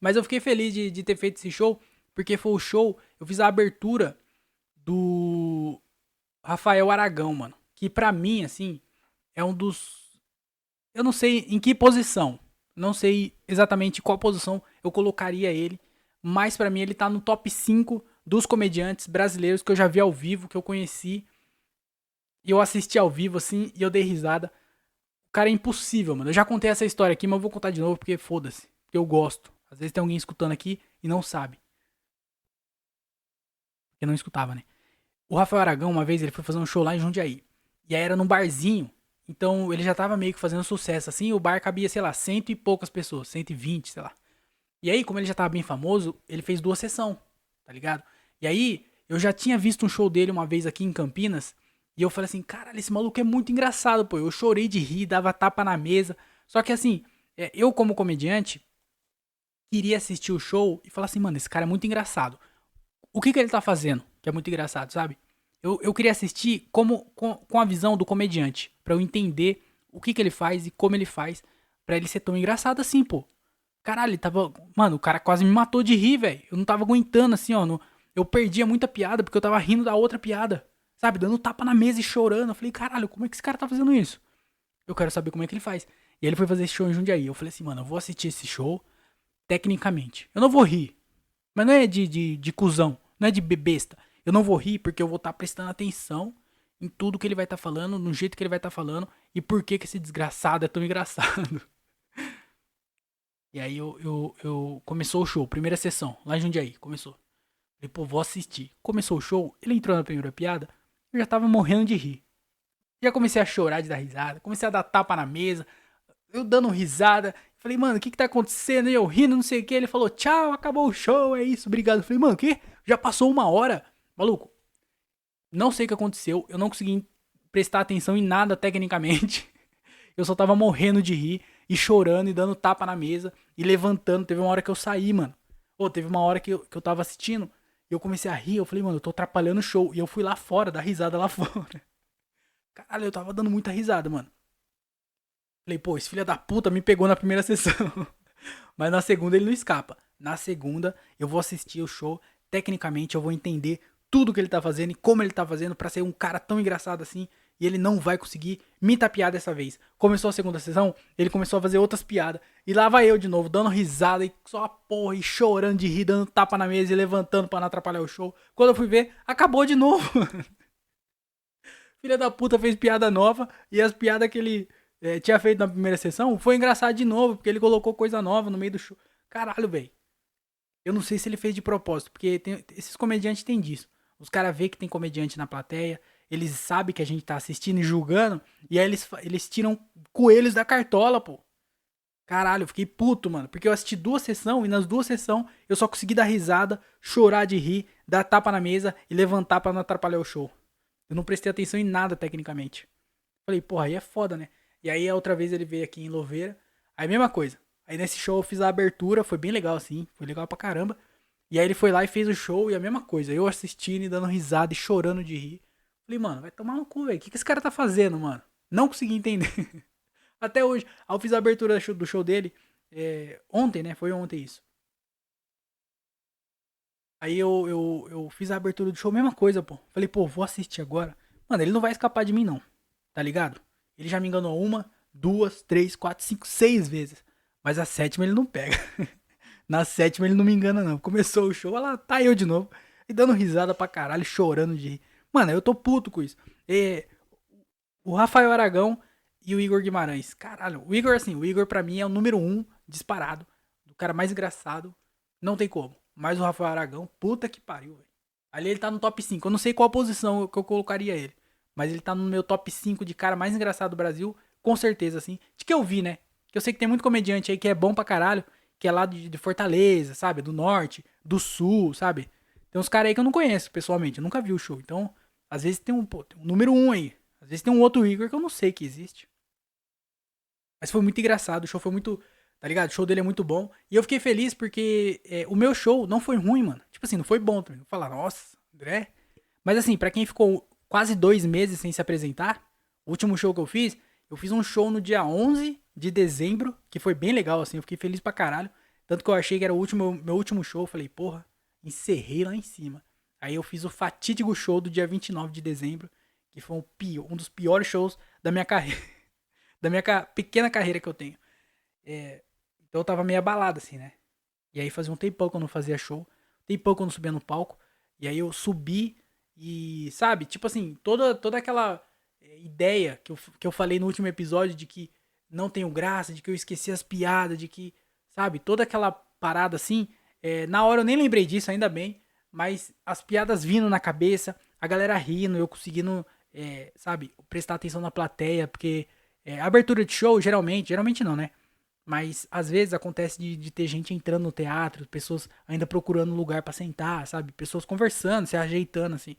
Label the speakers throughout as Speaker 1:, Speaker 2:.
Speaker 1: Mas eu fiquei feliz de ter feito esse show, porque foi o show, eu fiz a abertura do Rafael Aragão, mano. Que pra mim, assim, é um dos. Eu não sei em que posição. Não sei exatamente qual posição eu colocaria ele. Mas pra mim ele tá no top 5 dos comediantes brasileiros que eu já vi ao vivo, que eu conheci. E eu assisti ao vivo, assim, e eu dei risada. O cara é impossível, mano. Eu já contei essa história aqui, mas eu vou contar de novo porque foda-se. Porque eu gosto. Às vezes tem alguém escutando aqui e não sabe. Porque não escutava, né? O Rafael Aragão, uma vez, ele foi fazer um show lá em Jundiaí. E aí era num barzinho. Então ele já tava meio que fazendo sucesso, assim. O bar cabia, sei lá, cento e poucas pessoas. 120, sei lá. E aí, como ele já tava bem famoso, ele fez 2 sessões, tá ligado? E aí, eu já tinha visto um show dele uma vez aqui em Campinas. E eu falei assim, caralho, esse maluco é muito engraçado, pô. Eu chorei de rir, dava tapa na mesa. Só que assim, eu como comediante, queria assistir o show e falar assim, mano, esse cara é muito engraçado. O que ele tá fazendo? Que é muito engraçado, sabe? Eu queria assistir com a visão do comediante. Pra eu entender o que ele faz e como ele faz. Pra ele ser tão engraçado assim, pô. Caralho, ele tava. Mano, o cara quase me matou de rir, velho. Eu não tava aguentando, assim, ó. Eu perdia muita piada porque eu tava rindo da outra piada. Sabe? Dando tapa na mesa e chorando. Eu falei, caralho, como é que esse cara tá fazendo isso? Eu quero saber como é que ele faz. E aí ele foi fazer esse show em Jundiaí. Eu falei assim, mano, eu vou assistir esse show tecnicamente. Eu não vou rir. Mas não é de cuzão. Não é de besta. Eu não vou rir porque eu vou estar prestando atenção em tudo que ele vai estar falando, no jeito que ele vai estar falando e por que esse desgraçado é tão engraçado. E aí eu começou o show, primeira sessão, lá em Jundiaí, começou. Falei, pô, vou assistir. Começou o show, ele entrou na primeira piada, eu já tava morrendo de rir. Já comecei a chorar de dar risada, comecei a dar tapa na mesa, eu dando risada. Falei, mano, o que tá acontecendo? E eu rindo, não sei o que. Ele falou, tchau, acabou o show, é isso, obrigado. Eu falei, mano, o quê? Já passou 1 hora? Maluco, não sei o que aconteceu, eu não consegui prestar atenção em nada tecnicamente. Eu só tava morrendo de rir e chorando e dando tapa na mesa e levantando. Teve uma hora que eu saí, mano. Ô, teve uma hora que eu tava assistindo e eu comecei a rir. Eu falei, mano, eu tô atrapalhando o show. E eu fui lá fora, dar risada lá fora. Caralho, eu tava dando muita risada, mano. Falei, pô, esse filho da puta me pegou na primeira sessão. Mas na segunda ele não escapa. Na segunda eu vou assistir o show. Tecnicamente eu vou entender tudo que ele tá fazendo e como ele tá fazendo pra ser um cara tão engraçado assim. E ele não vai conseguir me tapear dessa vez. Começou a segunda sessão, ele começou a fazer outras piadas. E lá vai eu de novo, dando risada e só a porra, e chorando de rir, dando tapa na mesa e levantando pra não atrapalhar o show. Quando eu fui ver, acabou de novo. Filha da puta fez piada nova e as piadas que ele tinha feito na primeira sessão foi engraçado de novo, porque ele colocou coisa nova no meio do show. Caralho, velho. Eu não sei se ele fez de propósito, porque esses comediantes têm disso. Os caras vê que tem comediante na plateia, eles sabem que a gente tá assistindo e julgando, e aí eles tiram coelhos da cartola, pô. Caralho, eu fiquei puto, mano. Porque eu assisti 2 sessões e nas 2 sessões eu só consegui dar risada, chorar de rir, dar tapa na mesa e levantar pra não atrapalhar o show. Eu não prestei atenção em nada tecnicamente. Falei, porra, aí é foda, né? E aí a outra vez ele veio aqui em Louveira. Aí mesma coisa. Aí nesse show eu fiz a abertura, foi bem legal assim, foi legal pra caramba. E aí ele foi lá e fez o show e a mesma coisa. Eu assistindo e dando risada e chorando de rir. Falei, mano, vai tomar no cu, velho. O que esse cara tá fazendo, mano? Não consegui entender. Até hoje. Aí eu fiz a abertura do show dele. Ontem, né? Foi ontem isso. Aí eu fiz a abertura do show, mesma coisa, pô. Falei, pô, vou assistir agora. Mano, ele não vai escapar de mim, não. Tá ligado? Ele já me enganou 1, 2, 3, 4, 5, 6 vezes. Mas a sétima ele não pega. Na sétima ele não me engana, não. Começou o show, olha lá, tá eu de novo. E dando risada pra caralho, chorando de rir. Mano, eu tô puto com isso. O Rafael Aragão e o Igor Guimarães. Caralho, o Igor, assim, o Igor pra mim é o número 1 disparado. O cara mais engraçado. Não tem como. Mas o Rafael Aragão, puta que pariu, velho. Ali ele tá no top 5. Eu não sei qual posição que eu colocaria ele. Mas ele tá no meu top 5 de cara mais engraçado do Brasil. Com certeza, assim. De que eu vi, né? Que eu sei que tem muito comediante aí que é bom pra caralho. Que é lá de Fortaleza, sabe? Do norte, do sul, sabe? Tem uns caras aí que eu não conheço pessoalmente. Eu nunca vi o show. Então, às vezes tem um número 1 aí. Às vezes tem um outro Igor que eu não sei que existe. Mas foi muito engraçado. O show foi muito. Tá ligado? O show dele é muito bom. E eu fiquei feliz porque o meu show não foi ruim, mano. Tipo assim, não foi bom também. Vou falar, nossa, André. Mas assim, pra quem ficou quase 2 meses sem se apresentar, o último show que eu fiz um show no dia 11 de dezembro, que foi bem legal, assim. Eu fiquei feliz pra caralho. Tanto que eu achei que era o meu último show. Eu falei, porra, encerrei lá em cima. Aí eu fiz o fatídico show do dia 29 de dezembro, que foi um dos piores shows da minha carreira. Da minha pequena carreira que eu tenho. Então eu tava meio abalado, assim, né? E aí fazia um tempão que eu não fazia show. Um tempão que eu não subia no palco. E aí eu subi e, sabe, tipo assim, toda aquela ideia que eu falei no último episódio de que não tenho graça, de que eu esqueci as piadas, de que, sabe, toda aquela parada assim. Na hora eu nem lembrei disso, ainda bem. Mas as piadas vindo na cabeça, a galera rindo, eu conseguindo, sabe, prestar atenção na plateia, porque abertura de show, geralmente não, né? Mas às vezes acontece de ter gente entrando no teatro, pessoas ainda procurando lugar pra sentar, sabe? Pessoas conversando, se ajeitando, assim.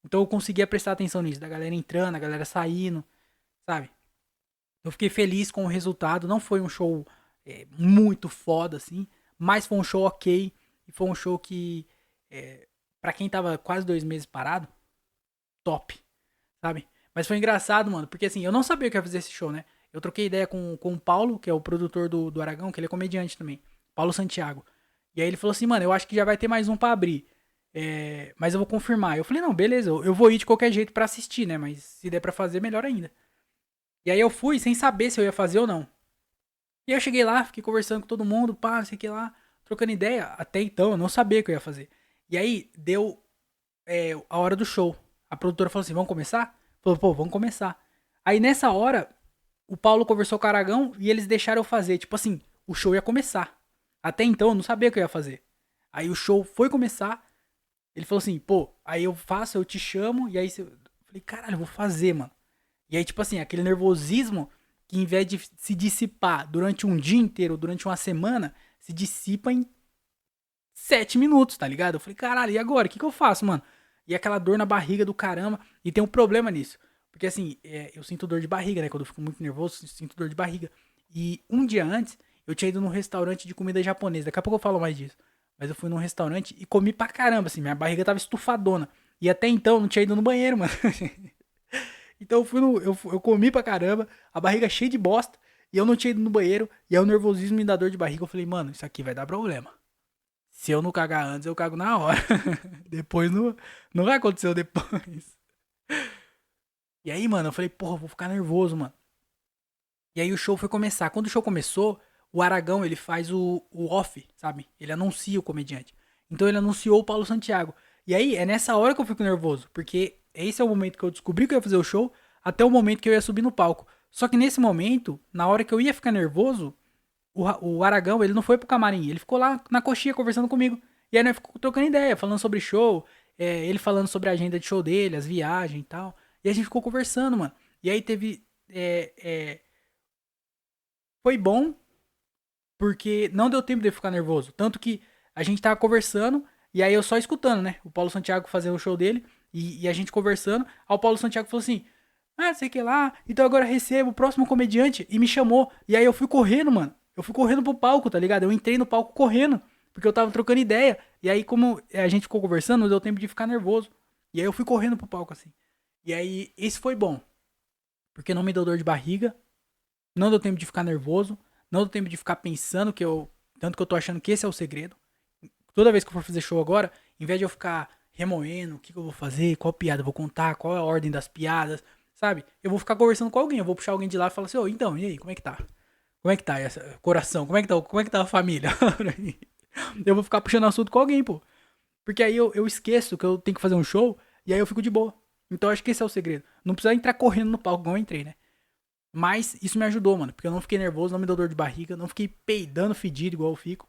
Speaker 1: Então eu conseguia prestar atenção nisso, da galera entrando, a galera saindo, sabe? Eu fiquei feliz com o resultado. Não foi um show muito foda, assim, mas foi um show ok. E foi um show que, pra quem tava quase 2 meses parado, top, sabe? Mas foi engraçado, mano, porque assim, eu não sabia que ia fazer esse show, né? Eu troquei ideia com o Paulo, que é o produtor do Aragão, que ele é comediante também. Paulo Santiago. E aí ele falou assim, mano, eu acho que já vai ter mais um pra abrir. Mas eu vou confirmar. Eu falei, não, beleza, eu vou ir de qualquer jeito pra assistir, né? Mas se der pra fazer, melhor ainda. E aí eu fui sem saber se eu ia fazer ou não. E aí eu cheguei lá, fiquei conversando com todo mundo, pá, não sei o que lá, trocando ideia. Até então eu não sabia o que eu ia fazer. E aí deu a hora do show. A produtora falou assim, vamos começar? Falou, pô, vamos começar. Aí nessa hora, o Paulo conversou com o Aragão e eles deixaram eu fazer. Tipo assim, o show ia começar. Até então eu não sabia o que eu ia fazer. Aí o show foi começar. Ele falou assim, pô, aí eu faço, eu te chamo. E aí eu falei, caralho, eu vou fazer, mano. E aí, tipo assim, aquele nervosismo que em vez de se dissipar durante um dia inteiro, durante uma semana, se dissipa em 7 minutos, tá ligado? Eu falei, caralho, e agora? O que eu faço, mano? E aquela dor na barriga do caramba. E tem um problema nisso. Porque assim, eu sinto dor de barriga, né? Quando eu fico muito nervoso, eu sinto dor de barriga. E um dia antes, eu tinha ido num restaurante de comida japonesa. Daqui a pouco eu falo mais disso. Mas eu fui num restaurante e comi pra caramba, assim. Minha barriga tava estufadona. E até então eu não tinha ido no banheiro, mano. Então eu fui eu comi pra caramba, a barriga cheia de bosta. E eu não tinha ido no banheiro. E aí o nervosismo me dá dor de barriga. Eu falei, mano, isso aqui vai dar problema. Se eu não cagar antes, eu cago na hora. Depois não vai acontecer depois. E aí, mano, eu falei, porra, eu vou ficar nervoso, mano. E aí o show foi começar. Quando o show começou, o Aragão, ele faz o off, sabe? Ele anuncia o comediante. Então ele anunciou o Paulo Santiago. E aí, é nessa hora que eu fico nervoso. Porque esse é o momento que eu descobri que eu ia fazer o show, até o momento que eu ia subir no palco. Só que nesse momento, na hora que eu ia ficar nervoso, o Aragão, ele não foi pro camarim. Ele ficou lá na coxinha conversando comigo. E aí nós ficou trocando ideia, falando sobre show. Ele falando sobre a agenda de show dele, as viagens e tal. E a gente ficou conversando, mano. E aí teve... foi bom, porque não deu tempo de eu ficar nervoso. Tanto que a gente tava conversando, e aí eu só escutando, né? O Paulo Santiago fazendo o show dele, e a gente conversando. Aí o Paulo Santiago falou assim: ah, sei que lá, então agora recebo o próximo comediante, e me chamou. E aí eu fui correndo, mano. Eu fui correndo pro palco, tá ligado? Eu entrei no palco correndo, porque eu tava trocando ideia. E aí, como a gente ficou conversando, não deu tempo de ficar nervoso. E aí eu fui correndo pro palco, assim. E aí, esse foi bom, porque não me deu dor de barriga, não deu tempo de ficar nervoso. Não deu tempo de ficar pensando que eu. Tanto que eu tô achando que esse é o segredo. Toda vez que eu for fazer show agora, em vez de eu ficar remoendo o que eu vou fazer, qual piada eu vou contar, qual é a ordem das piadas, sabe? Eu vou ficar conversando com alguém. Eu vou puxar alguém de lá e falar assim, ô, então, e aí, como é que tá? Como é que tá essa coração? Como é que tá a família? Eu vou ficar puxando assunto com alguém, pô. Porque aí eu esqueço que eu tenho que fazer um show e aí eu fico de boa. Então acho que esse é o segredo. Não precisa entrar correndo no palco igual eu entrei, né? Mas isso me ajudou, mano. Porque eu não fiquei nervoso, não me deu dor de barriga, não fiquei peidando fedido igual eu fico.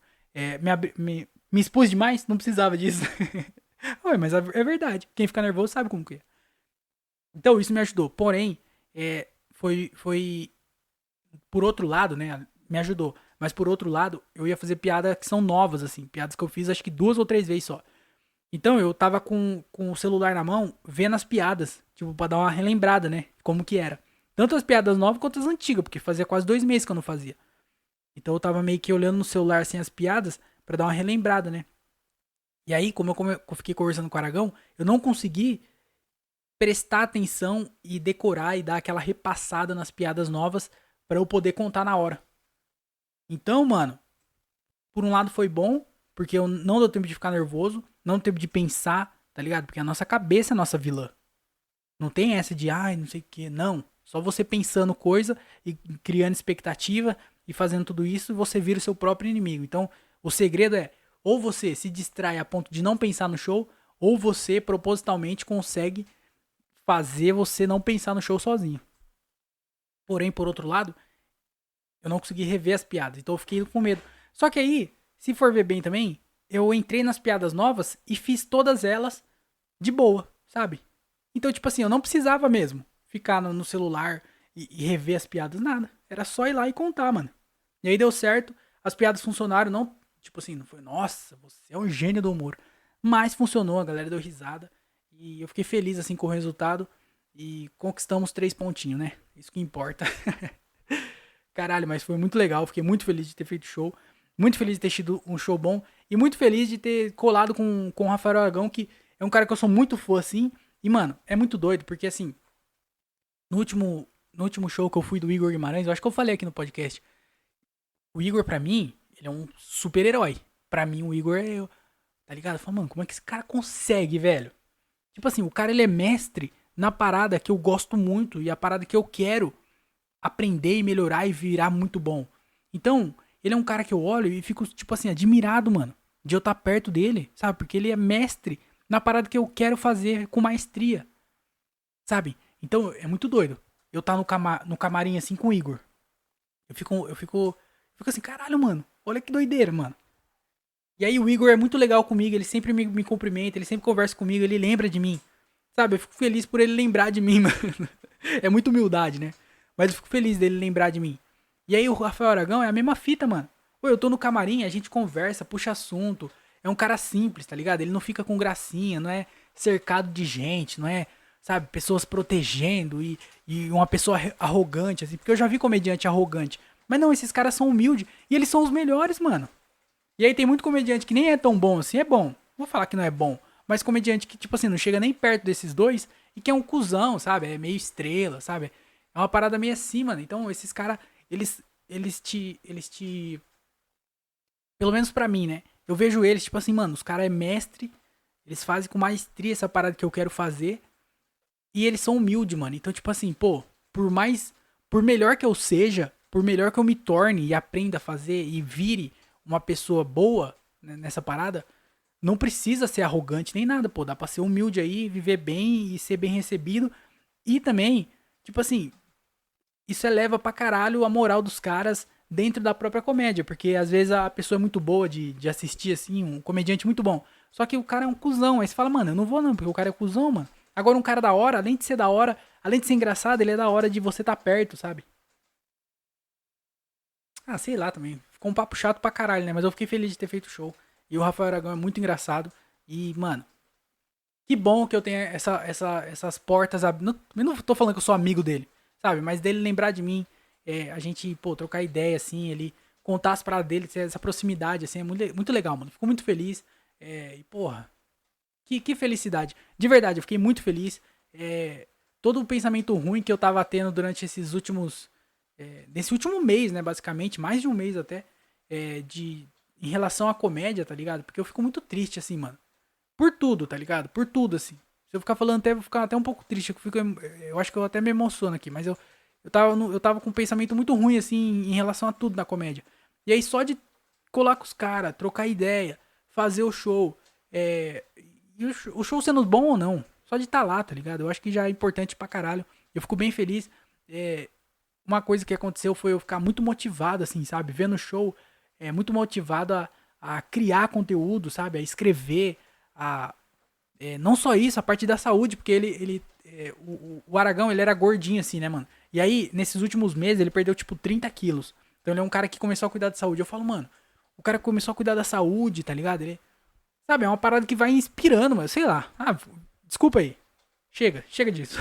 Speaker 1: Me expus demais, não precisava disso. Ué, mas é verdade. Quem fica nervoso sabe como que é. Então isso me ajudou. Porém, foi por outro lado, né? Me ajudou. Mas por outro lado, eu ia fazer piadas que são novas, assim. Piadas que eu fiz acho que 2 ou 3 vezes só. Então eu tava com o celular na mão, vendo as piadas. Tipo, pra dar uma relembrada, né? Como que era. Tanto as piadas novas quanto as antigas, porque fazia quase 2 meses que eu não fazia. Então eu tava meio que olhando no celular assim as piadas pra dar uma relembrada, né? E aí, como eu fiquei conversando com o Aragão, eu não consegui prestar atenção e decorar e dar aquela repassada nas piadas novas pra eu poder contar na hora. Então, mano, por um lado foi bom, porque eu não deu tempo de ficar nervoso, não deu tempo de pensar, tá ligado? Porque a nossa cabeça é a nossa vilã. Não tem essa de, ai, não sei o que, não. Só você pensando coisa e criando expectativa e fazendo tudo isso, você vira o seu próprio inimigo. Então, o segredo é, ou você se distrai a ponto de não pensar no show, ou você propositalmente consegue fazer você não pensar no show sozinho. Porém, por outro lado, eu não consegui rever as piadas, então eu fiquei com medo. Só que aí, se for ver bem também, eu entrei nas piadas novas e fiz todas elas de boa, sabe? Então, tipo assim, eu não precisava mesmo ficar no celular e rever as piadas, nada. Era só ir lá e contar, mano. E aí deu certo, as piadas funcionaram, não, tipo assim, não foi, nossa, você é um gênio do humor. Mas funcionou, a galera deu risada. E eu fiquei feliz, assim, com o resultado. E conquistamos 3 pontinhos, né? Isso que importa. Caralho, mas foi muito legal. Fiquei muito feliz de ter feito show. Muito feliz de ter tido um show bom. E muito feliz de ter colado com o Rafael Aragão, que é um cara que eu sou muito fã, assim. E, mano, é muito doido, porque, assim, no último show que eu fui do Igor Guimarães, eu acho que eu falei aqui no podcast. O Igor, pra mim, ele é um super-herói. Pra mim, o Igor é. Tá ligado? Eu falo, mano, como é que esse cara consegue, velho? Tipo assim, o cara ele é mestre na parada que eu gosto muito e a parada que eu quero aprender e melhorar e virar muito bom. Então, ele é um cara que eu olho e fico, tipo assim, admirado, mano, de eu estar perto dele, sabe? Porque ele é mestre na parada que eu quero fazer com maestria, sabe? Então, é muito doido. Eu tá no camarim assim com o Igor. Eu fico assim, caralho, mano, olha que doideira, mano. E aí o Igor é muito legal comigo, ele sempre me cumprimenta, ele sempre conversa comigo, ele lembra de mim. Sabe, eu fico feliz por ele lembrar de mim, mano. É muita humildade, né? Mas eu fico feliz dele lembrar de mim. E aí o Rafael Aragão é a mesma fita, mano. Pô, eu tô no camarim, a gente conversa, puxa assunto. É um cara simples, tá ligado? Ele não fica com gracinha, não é cercado de gente, não é, sabe, pessoas protegendo e uma pessoa arrogante, assim. Porque eu já vi comediante arrogante. Mas não, esses caras são humildes e eles são os melhores, mano. E aí tem muito comediante que nem é tão bom assim, é bom. Não vou falar que não é bom. Mas comediante que, tipo assim, não chega nem perto desses dois e que é um cuzão, sabe? É meio estrela, sabe? É uma parada meio assim, mano. Então, esses caras, eles te. Pelo menos pra mim, né? Eu vejo eles, tipo assim, mano, os caras é mestre, eles fazem com maestria essa parada que eu quero fazer. E eles são humildes, mano. Então, tipo assim, pô, por mais. Por melhor que eu seja, por melhor que eu me torne e aprenda a fazer e vire uma pessoa boa né, nessa parada, não precisa ser arrogante nem nada, pô. Dá pra ser humilde aí, viver bem e ser bem recebido. E também, tipo assim, isso eleva pra caralho a moral dos caras dentro da própria comédia. Porque às vezes a pessoa é muito boa de assistir, assim, um comediante muito bom. Só que o cara é um cuzão. Aí você fala, mano, eu não vou não, porque o cara é cuzão, mano. Agora um cara da hora, além de ser da hora, além de ser engraçado, ele é da hora de você tá perto, sabe? Ah, sei lá também. Ficou um papo chato pra caralho, né? Mas eu fiquei feliz de ter feito o show. E o Rafael Aragão é muito engraçado. E, mano, que bom que eu tenho essas portas abertas. Eu não tô falando que eu sou amigo dele, sabe? Mas dele lembrar de mim, a gente, pô, trocar ideia, assim, ele contar as paradas dele, ter essa proximidade, assim, é muito, muito legal, mano. Fico muito feliz. E, porra, que felicidade. De verdade, eu fiquei muito feliz. Todo o pensamento ruim que eu tava tendo durante esses últimos. Nesse último mês, né, basicamente, mais de um mês até, em relação à comédia, tá ligado? Porque eu fico muito triste, assim, mano. Por tudo, tá ligado? Por tudo, assim. Se eu ficar falando até, vou ficar até um pouco triste. Eu acho que eu até me emociono aqui, mas eu tava com um pensamento muito ruim, assim, em relação a tudo na comédia. E aí, só de colar com os caras, trocar ideia, fazer o show, e o show sendo bom ou não, só de estar lá, tá ligado? Eu acho que já é importante pra caralho. Eu fico bem feliz. Uma coisa que aconteceu foi eu ficar muito motivado, assim, sabe? Vendo o show, muito motivado a criar conteúdo, sabe? A escrever, a não só isso, a parte da saúde, porque o Aragão, ele era gordinho assim, né, mano? E aí, nesses últimos meses, ele perdeu, tipo, 30 quilos. Então ele é um cara que começou a cuidar da saúde. Eu falo, mano, o cara começou a cuidar da saúde, tá ligado? Sabe, é uma parada que vai inspirando, mano, sei lá. Ah, desculpa aí. Chega disso.